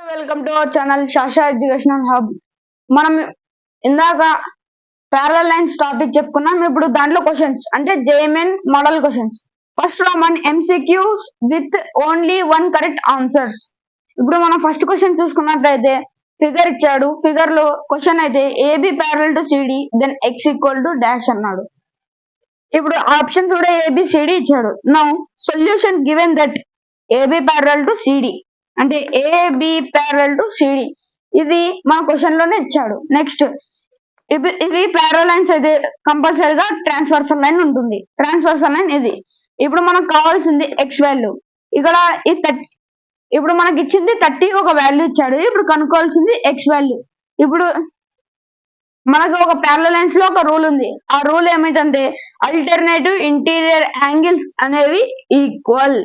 Welcome to our channel Shasha educational hub. మనం ఇందాక parallel lines topic చెప్పుకున్నాం. ఇప్పుడు దాంట్లో క్వశ్చన్స్ అంటే జేఎంఎన్ మోడల్ క్వశ్చన్స్. ఫస్ట్ మన MCQs with only one correct answers. ఇప్పుడు మనం ఫస్ట్ క్వశ్చన్ చూసుకున్నట్లయితే ఫిగర్ ఇచ్చాడు. ఫిగర్ లో క్వశ్చన్ అయితే AB parallel to CD then x equal to dash అన్నాడు. ఇప్పుడు ఆప్షన్స్ కూడా ఏబిసిడి ఇచ్చాడు. Now solution given that AB parallel to CD అంటే ఏబి ప్యారలల్ టు సిడి ఇది మన క్వశ్చన్ లోనే ఇచ్చాడు. నెక్స్ట్ ఇవి ప్యారలల్ లైన్స్ అయితే కంపల్సరీగా ట్రాన్స్వర్సల్ లైన్ ఉంటుంది. ట్రాన్స్వర్సల్ లైన్ ఇది. ఇప్పుడు మనకు కావాల్సింది ఎక్స్ వాల్యూ. ఇక్కడ ఇప్పుడు మనకి ఇచ్చింది 30 ఒక వాల్యూ ఇచ్చాడు. ఇప్పుడు కనుక్కోవాల్సింది ఎక్స్ వాల్యూ. ఇప్పుడు మనకు ఒక ప్యారలల్ లైన్స్ లో ఒక రూల్ ఉంది. ఆ రూల్ ఏమిటంటే అల్టర్నేటివ్ ఇంటీరియర్ యాంగిల్స్ అనేవి ఈక్వల్.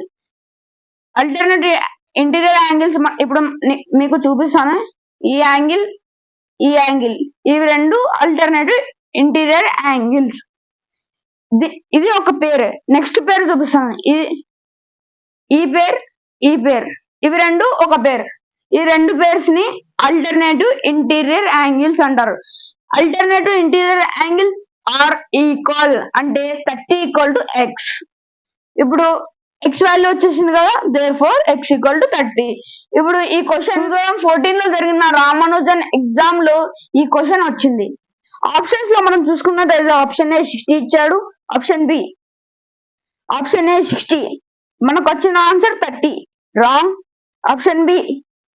అల్టర్నేటివ్ ఇంటీరియర్ యాంగిల్స్ ఇప్పుడు మీకు చూపిస్తాను. ఈ యాంగిల్ ఇవి రెండు అల్టర్నేటివ్ ఇంటీరియర్ యాంగిల్స్. ఇది ఒక పేరు. నెక్స్ట్ పేరు చూపిస్తాను. ఈ పేర్ ఇవి రెండు ఒక పేరు. ఈ రెండు పేర్స్ ని అల్టర్నేటివ్ ఇంటీరియర్ యాంగిల్స్ అంటారు. Alternative interior angles are equal అంటే 30 ఈక్వల్ టు ఎక్స్. ఇప్పుడు ఎక్స్ వాల్యూ వచ్చేసింది కదా, therefore x equal to 30. ఇప్పుడు ఈ క్వశ్చన్ 2014 లో జరిగిన రామానుజన్ ఎగ్జామ్ లో ఈ క్వశ్చన్ వచ్చింది. ఆప్షన్స్ లో మనం చూసుకున్నట్లయితే ఆప్షన్ ఏ 60 ఇచ్చాడు. Option A 60. మనకు వచ్చిన answer 30 wrong. Option B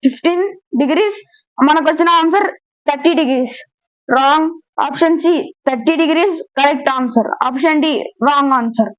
15 degrees. మనకు వచ్చిన answer 30 degrees wrong. Option C 30 degrees correct answer. Option D wrong answer.